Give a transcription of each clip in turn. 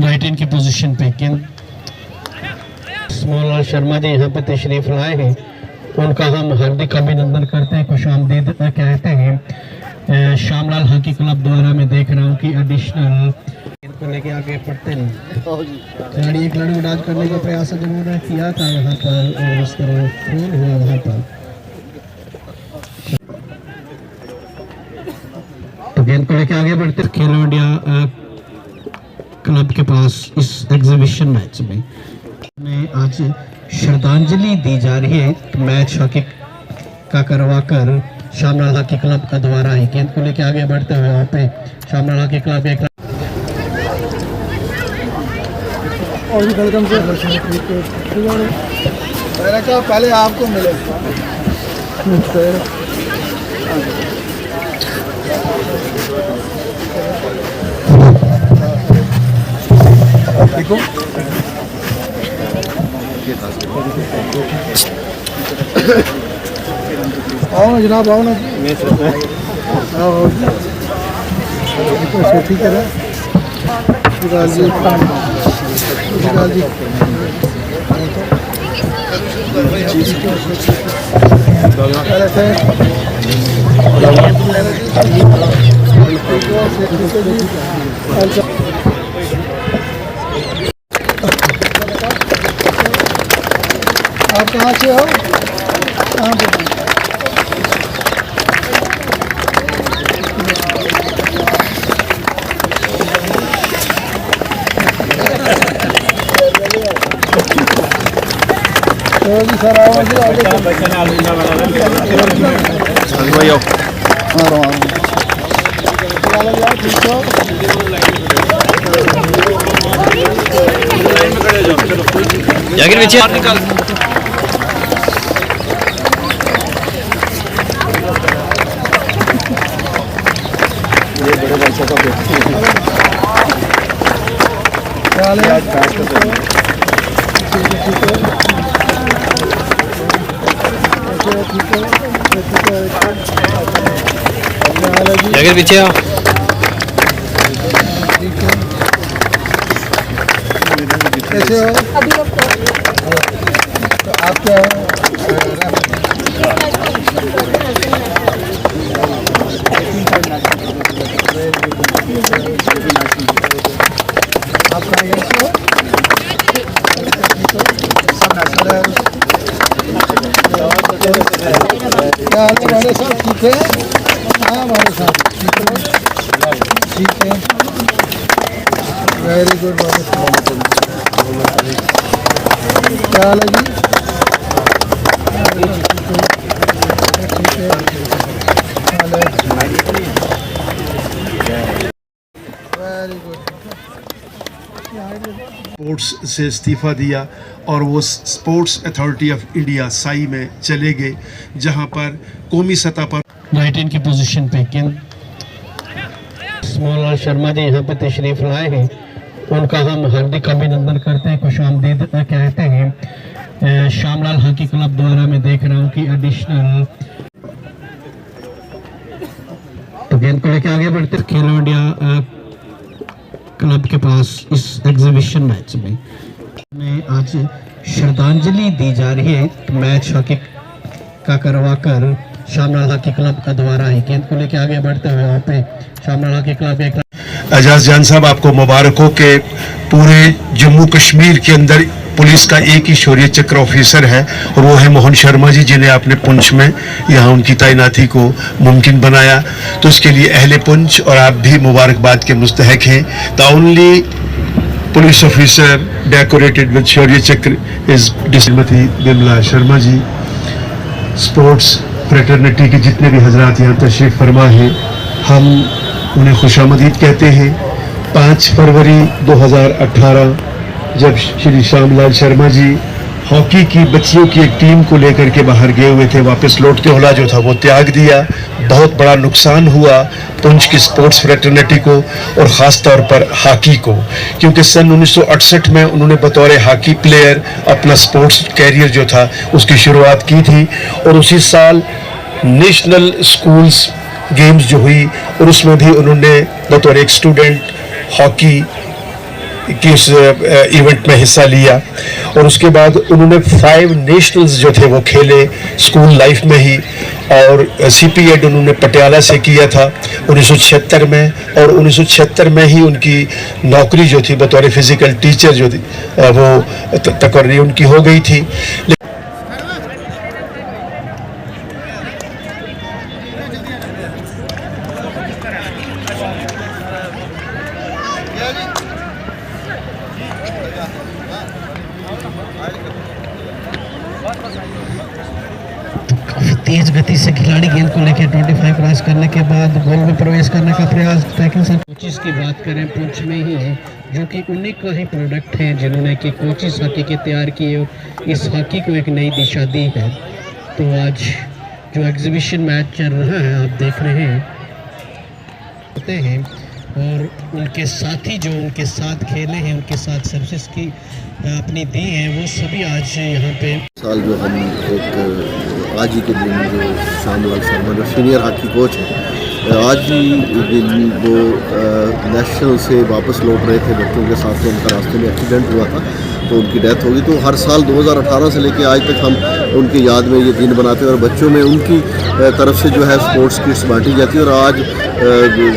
Right इन की position पे small Sharma ji यहाँ पे तशरीफ लाए हैं, उनका हम हार्दिक अभिनंदन करते हैं, खुशामदीद कहते हैं। श्यामलाल हॉकी क्लब द्वारा मैं देख रहा हूँ कि एडिशनल इनको लेके आगे पढ़ते नहीं, खिलाड़ी एक लड़ू डांस करने का प्रयास उन्होंने किया था यहाँ पर और इस तरह फेल हुआ वहाँ पर। तो गेंद को लेके आगे बढ़ते खेलो इंडिया क्लब के पास इस एग्जीबिशन मैच में आज श्रद्धांजलि दी जा रही है। मैच हॉकी का करवाकर श्यामलाल हॉकी क्लब का द्वारा है। गेंद को लेके आगे बढ़ते हुए वहाँ पे श्यामलाल हॉकी क्लब एक पहले आपको मिले आओ ना जनाब, आओ ना ठीक है आप कहाँ से हो? कहाँ पे? सर आओ जी, आगे जाकिर पीछे निकाल। ये बड़े भाई का जाकिर पीछे आओ। कैसे हो? तो आप क्या हो? आप कहाँ से हो? सब नेशनल क्या हाल है हमारे साथ? ठीक है, हाँ हमारे साथ ठीक है, वेरी गुड। क्या हाल है जी? ठीक है, वेरी गुड। स्पोर्ट्स से इस्तीफ़ा दिया और वो sports authority of India Sai में चले गए, जहां पर कौमी सतह पर राइट इन की पोजीशन पे स्मॉल शर्मा जी यहाँ पे तशरीफ लाए हैं, उनका हम हार्दिक अभिनंदन करते हैं, खुशामदीद कहते हैं। श्यामलाल हॉकी क्लब द्वारा मैं देख रहा हूँ कि एडिशनल तो गेंद को लेके आगे बढ़ते खेलो इंडिया क्लब के पास इस एग्जीबिशन मैच में आज श्रद्धांजलि दी जा रही है। मैच हॉकी का करवाकर श्यामलाल हॉकी क्लब का द्वारा है। गेंद को लेके आगे बढ़ते हुए वहाँ पे श्यामलाल हॉकी क्लब एक एजाज जान साहब, आपको मुबारक हो कि पूरे जम्मू कश्मीर के अंदर पुलिस का एक ही शौर्य चक्र ऑफिसर है और वो है मोहन शर्मा जी, जिन्हें आपने पुंछ में यहाँ उनकी तैनाती को मुमकिन बनाया। तो इसके लिए अहले पुंछ और आप भी मुबारकबाद के मुस्तहक हैं। The only police officer decorated with Shaurya Chakra is Shrimati Bimla Sharma ji. Sports fraternity के जितने भी हजरात यहाँ तशरीफ फरमा हैं, हम उन्हें खुशामदीद कहते हैं। 5 फरवरी 2018 जब श्री श्यामलाल शर्मा जी हॉकी की बच्चियों की एक टीम को लेकर के बाहर गए हुए थे, वापस लौटते हुए जो था वो त्याग दिया। बहुत बड़ा नुकसान हुआ पुंछ की स्पोर्ट्स फ्रेटर्निटी को और ख़ास तौर पर हॉकी को, क्योंकि सन 1968 में उन्होंने बतौर हॉकी प्लेयर अपना स्पोर्ट्स कैरियर जो था उसकी शुरुआत की थी और उसी साल नेशनल स्कूल्स गेम्स जो हुई और उसमें भी उन्होंने बतौर एक स्टूडेंट हॉकी की उस इवेंट में हिस्सा लिया और उसके बाद उन्होंने 5 नेशनल्स जो थे वो खेले स्कूल लाइफ में ही। और CPED उन्होंने पटियाला से किया था 1976 में, और 1976 में ही उनकी नौकरी जो थी बतौर फिजिकल टीचर जो थी वो तकर्री उनकी हो गई थी। तेज गति से खिलाड़ी गेंद को लेकर 25 क्रॉस करने के बाद गोल में प्रवेश करने का प्रयास। कोचिज की बात करें पुंछ में ही है, जो कि उन्हीं का ही प्रोडक्ट है जिन्होंने कि कोचिज हॉकी के तैयार किए और इस हॉकी को एक नई दिशा दी है। तो आज जो एग्जीबिशन मैच चल रहा है आप देख रहे हैं, और उनके साथी जो उनके साथ खेले हैं, उनके साथ सर्विस की अपनी दी है, वो सभी आज यहाँ पे साल जो हम एक आज ही के दिन जो श्यामलाल शर्मा जो सीनियर हॉकी कोच है, आज ही दिन वो नेशनल से वापस लौट रहे थे बच्चों के साथ, तो उनका रास्ते में एक्सीडेंट हुआ था तो उनकी डेथ होगी। तो हर साल 2018 से लेकर आज तक हम उनकी याद में ये दिन बनाते हैं और बच्चों में उनकी तरफ से जो है स्पोर्ट्स किट्स बांटी जाती है। और आज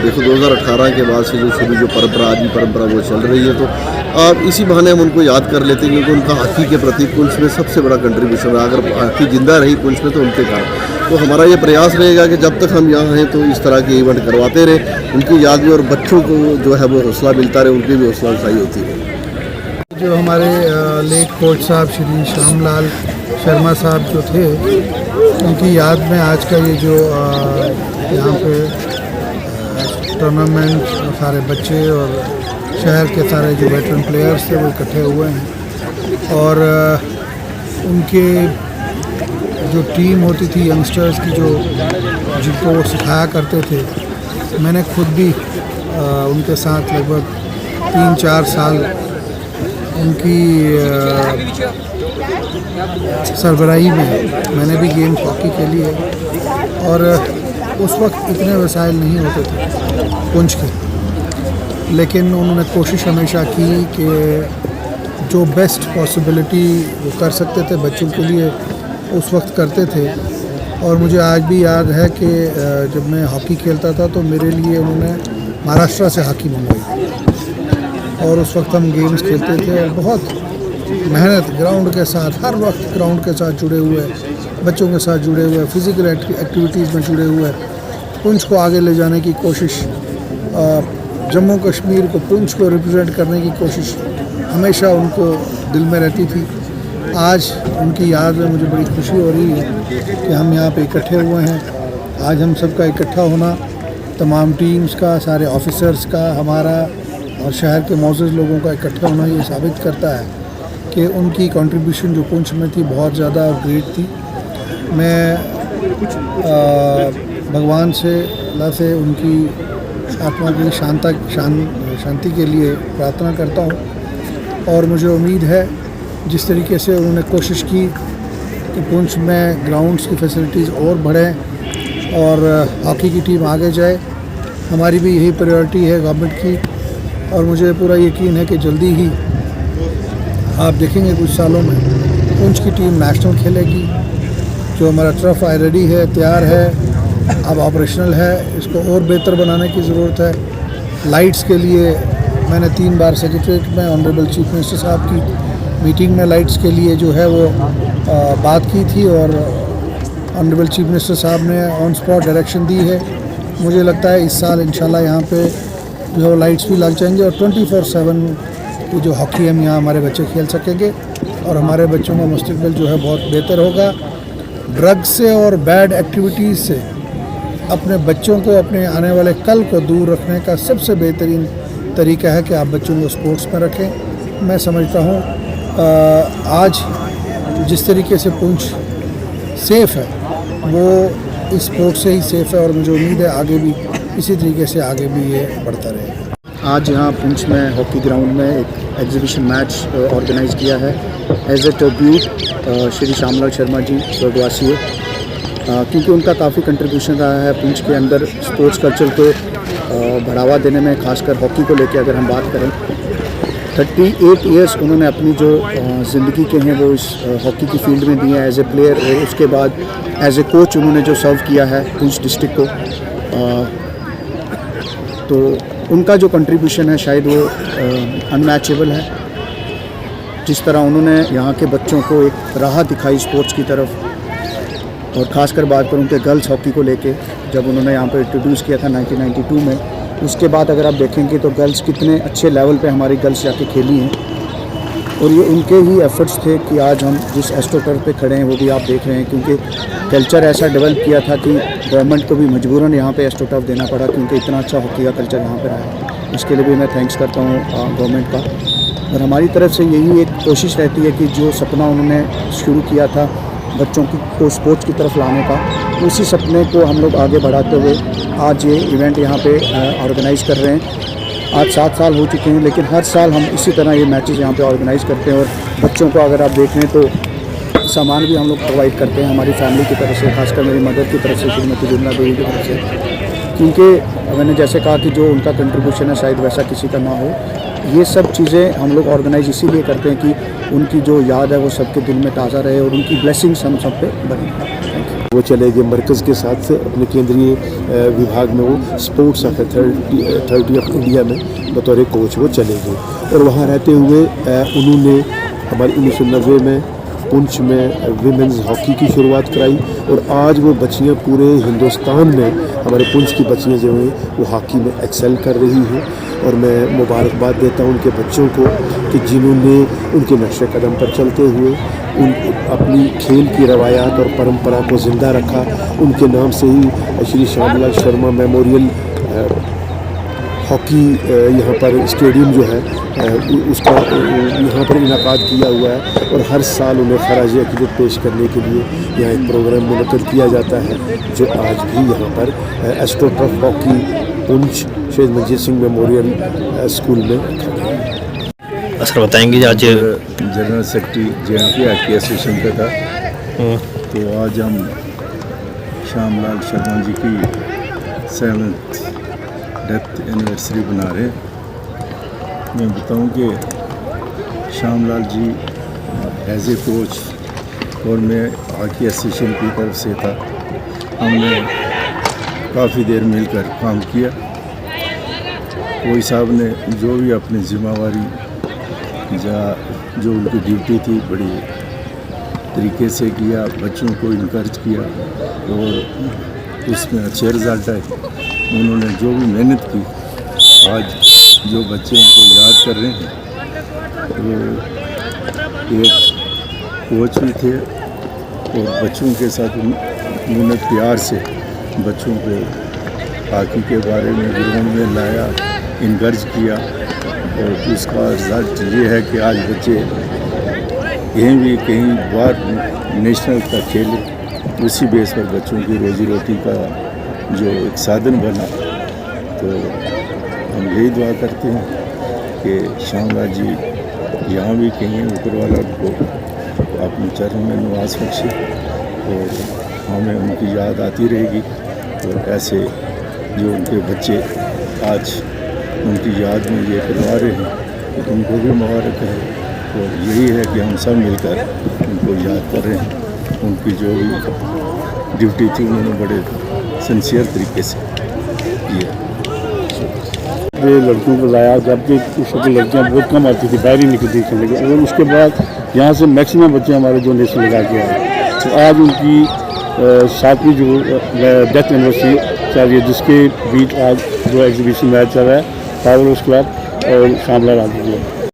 देखो 2018 के बाद से जो शुरू जो परंपरा आज भी परंपरा वो चल रही है, तो अब इसी बहाने हम उनको याद कर लेते हैं क्योंकि उनका हॉकी के प्रति पुंछ में सबसे बड़ा कंट्रीब्यूशन है। अगर हॉकी जिंदा रही पुंछ में तो उनके कारण। तो हमारा ये प्रयास रहेगा कि जब तक हम यहाँ हैं तो इस तरह के इवेंट करवाते रहे उनकी याद में, और बच्चों को जो है वो हौसला मिलता रहे, उनकी भी हौसला अफजाई होती है। जो हमारे लेट कोच साहब श्री श्यामलाल शर्मा साहब जो थे, उनकी याद में आज का ये जो यहाँ पे टूर्नामेंट सारे बच्चे और शहर के सारे जो वेटरन प्लेयर्स थे वो इकट्ठे हुए हैं। और उनके जो टीम होती थी यंगस्टर्स की जो जिनको वो सिखाया करते थे, मैंने खुद भी उनके साथ लगभग 3-4 साल उनकी सरबराही में मैंने भी गेम हॉकी खेली है। और उस वक्त इतने वसाइल नहीं होते थे पुंछ के, लेकिन उन्होंने कोशिश हमेशा की कि जो बेस्ट पॉसिबिलिटी वो कर सकते थे बच्चों के लिए उस वक्त करते थे। और मुझे आज भी याद है कि जब मैं हॉकी खेलता था तो मेरे लिए उन्होंने महाराष्ट्र से हॉकी मंगवाई और उस वक्त हम गेम्स खेलते थे और बहुत मेहनत ग्राउंड के साथ, हर वक्त ग्राउंड के साथ जुड़े हुए, बच्चों के साथ जुड़े हुए, फिज़िकल एक्टिविटीज़ में जुड़े हुए, पुंछ को आगे ले जाने की कोशिश, जम्मू कश्मीर को, पुंछ को रिप्रेजेंट करने की कोशिश हमेशा उनको दिल में रहती थी। आज उनकी याद में मुझे बड़ी खुशी हो रही है कि हम यहाँ पे इकट्ठे हुए हैं। आज हम सबका इकट्ठा होना, तमाम टीम्स का, सारे ऑफिसर्स का, हमारा और शहर के मौजूद लोगों का इकट्ठा होना ये साबित करता है कि उनकी कंट्रीब्यूशन जो पुंछ में थी बहुत ज़्यादा ग्रेट थी। मैं भगवान से, अल्लाह से उनकी आत्मा की शांति के लिए प्रार्थना करता हूँ। और मुझे उम्मीद है जिस तरीके से उन्होंने कोशिश की कि पुंछ में ग्राउंड्स की फैसिलिटीज़ और बढ़ें और हॉकी की टीम आगे जाए, हमारी भी यही प्रायोरिटी है गवर्नमेंट की। और मुझे पूरा यकीन है कि जल्दी ही आप देखेंगे कुछ सालों में पुंछ की टीम नेशनल खेलेगी। जो हमारा टर्फ रेडी है, तैयार है, अब ऑपरेशनल है, इसको और बेहतर बनाने की ज़रूरत है। लाइट्स के लिए मैंने 3 बार सेक्रेटरीट में ऑनरेबल चीफ मिनिस्टर साहब की मीटिंग में लाइट्स के लिए जो है वो बात की थी और ऑनरेबल चीफ मिनिस्टर साहब ने ऑन स्पॉट डायरेक्शन दी है। मुझे लगता है इस साल इंशाल्लाह यहाँ पे जो है लाइट्स भी लग जाएंगे और 24/7 की जो हॉकी हम यहाँ हमारे बच्चे खेल सकेंगे और हमारे बच्चों का मुस्तकबिल जो है बहुत बेहतर होगा। ड्रग्स से और बैड एक्टिविटीज़ से अपने बच्चों को, अपने आने वाले कल को दूर रखने का सबसे बेहतरीन तरीका है कि आप बच्चों को स्पोर्ट्स में रखें। मैं समझता हूँ आज जिस तरीके से पुंछ सेफ़ है वो इस स्पोर्ट से ही सेफ़ है और मुझे उम्मीद है आगे भी इसी तरीके से आगे भी ये बढ़ता रहेगा। आज यहाँ पुंछ में हॉकी ग्राउंड में एक एग्जीबिशन मैच ऑर्गेनाइज़ किया है as a tribute Shri Shyamlal Sharma ji स्वर्गवासी है, क्योंकि उनका काफ़ी कंट्रीब्यूशन रहा है पुंछ के अंदर स्पोर्ट्स कल्चर को बढ़ावा देने में, खासकर हॉकी को लेकर अगर हम बात करें 38 ईयर्स उन्होंने अपनी जो ज़िंदगी के हैं वो इस हॉकी की फील्ड में दिए हैं एज ए प्लेयर, और उसके बाद एज ए कोच उन्होंने जो सर्व किया है पुंछ डिस्ट्रिक्ट को। तो उनका जो कंट्रीब्यूशन है शायद वो अनमैचेबल है। जिस तरह उन्होंने यहाँ के बच्चों को एक राह दिखाई स्पोर्ट्स की तरफ, और ख़ासकर बात करूँ कि गर्ल्स हॉकी को लेके जब उन्होंने यहाँ पर इंट्रोड्यूस किया था 1992 में, उसके बाद अगर आप देखेंगे तो गर्ल्स कितने अच्छे लेवल पे हमारी गर्ल्स जाके खेली हैं, और ये उनके ही एफर्ट्स थे कि आज हम जिस एस्ट्रोटर्फ पे खड़े हैं वो भी आप देख रहे हैं, क्योंकि कल्चर ऐसा डेवलप किया था कि गवर्नमेंट को भी मजबूरन यहाँ पे एस्ट्रोटर्फ देना पड़ा, क्योंकि इतना अच्छा हॉकी का कल्चर यहाँ पर आया। इसके लिए भी मैं थैंक्स करता हूँ गवर्नमेंट का, और हमारी तरफ से यही एक कोशिश रहती है कि जो सपना उन्होंने शुरू किया था बच्चों को स्पोर्ट्स की तरफ लाने का, उसी सपने को हम लोग आगे बढ़ाते हुए आज ये इवेंट यहाँ पे ऑर्गेनाइज़ कर रहे हैं। आज 7 साल हो चुके हैं, लेकिन हर साल हम इसी तरह ये मैचेस यहाँ पे ऑर्गेनाइज़ करते हैं, और बच्चों को अगर आप देख लें तो सामान भी हम लोग प्रोवाइड करते हैं हमारी फैमिली की तरफ से, खासकर मेरी मदर की तरफ से, श्रीमती जुमला देवी की तरफ से, क्योंकि मैंने जैसे कहा कि जो उनका कंट्रीब्यूशन है शायद वैसा किसी का ना हो। ये सब चीज़ें हम लोग ऑर्गेनाइज इसीलिए करते हैं कि उनकी जो याद है वो सबके दिल में ताज़ा रहे, और उनकी ब्लेसिंग्स हम सब पे बनी। वो चले गए मरकज़ के साथ से अपने केंद्रीय विभाग में, वो स्पोर्ट्स अथॉरिटी ऑफ इंडिया में बतौर कोच वो चले गए, और वहाँ रहते हुए उन्होंने हमारे 1990 में पुंछ में विमेंस हॉकी की शुरुआत कराई, और आज वो बच्चियाँ पूरे हिंदुस्तान में, हमारे पुंछ की बच्चियाँ जो हैं वो हॉकी में एक्सेल कर रही हैं। और मैं मुबारकबाद देता हूँ उनके बच्चों को कि जिन्होंने उनके नक्शे कदम पर चलते हुए उन अपनी खेल की रवायात और परंपरा को ज़िंदा रखा। उनके नाम से ही श्री श्यामलाल शर्मा मेमोरियल हॉकी यहाँ पर स्टेडियम जो है उसका यहाँ पर इनाकाद किया हुआ है, और हर साल उन्हें खराज अक़ीदत पेश करने के लिए यहाँ एक प्रोग्राम मुनक़्क़द किया जाता है, जो आज भी यहाँ पर एस्ट्रोटर्फ हॉकी पुंछ शहीद मंजीत सिंह मेमोरियल स्कूल में रखा गया है। सर बताएंगे आज general secretary JNK hockey association का था, तो आज हम श्यामलाल शर्मा जी की 7th डेथ एनिवर्सरी बना रहे हैं। मैं बताऊं कि श्यामलाल जी एज ए कोच, और मैं हॉकी एसोसिएशन की तरफ से था, हमने काफ़ी देर मिलकर काम किया। कोई साहब ने जो भी अपनी जिम्मेवारी जो उनकी ड्यूटी थी बड़ी तरीके से किया, बच्चों को इनकरेज किया, और उसमें अच्छे रिजल्ट आए। उन्होंने जो भी मेहनत की, आज जो बच्चे उनको याद कर रहे हैं, वो एक कोच भी थे, और बच्चों के साथ उन्होंने प्यार से बच्चों को हॉकी के बारे में ग्राउंड में लाया, इनकरेज किया, और उसका रिज़ल्ट ये है कि आज बच्चे कहीं बाहर नेशनल का खेले, उसी बेस पर बच्चों की रोज़ी रोटी का जो एक साधन बना। तो हम यही दुआ करते हैं कि श्यामलाल जी यहाँ भी कहीं ऊपर वाला उनको अपने चरणों में निवास बख्शे, और हमें उनकी याद आती रहेगी। और ऐसे जो उनके बच्चे आज उनकी याद में ये करवा रहे हैं, तो उनको भी मुबारक है, और यही है कि हम सब मिलकर उनको याद कर रहे हैं। उनकी जो भी ड्यूटी थी उन्होंने बड़े सिंसियर तरीके से किया। ये लड़कियों को लाया, जबकि उस वक्त लड़कियाँ बहुत कम आती थी, बाहर ही निकलती थी, लेकिन और उसके बाद यहाँ से मैक्सिमम बच्चे हमारे जो नेशनल लगा के आए। तो आज उनकी 7वीं जो डेथ एनिवर्सरी चल रही है, जिसके बीच आज जो एग्जीबिशन मैच चल रहा है पावर हाउस क्लब और श्यामलाल हॉकी क्लब।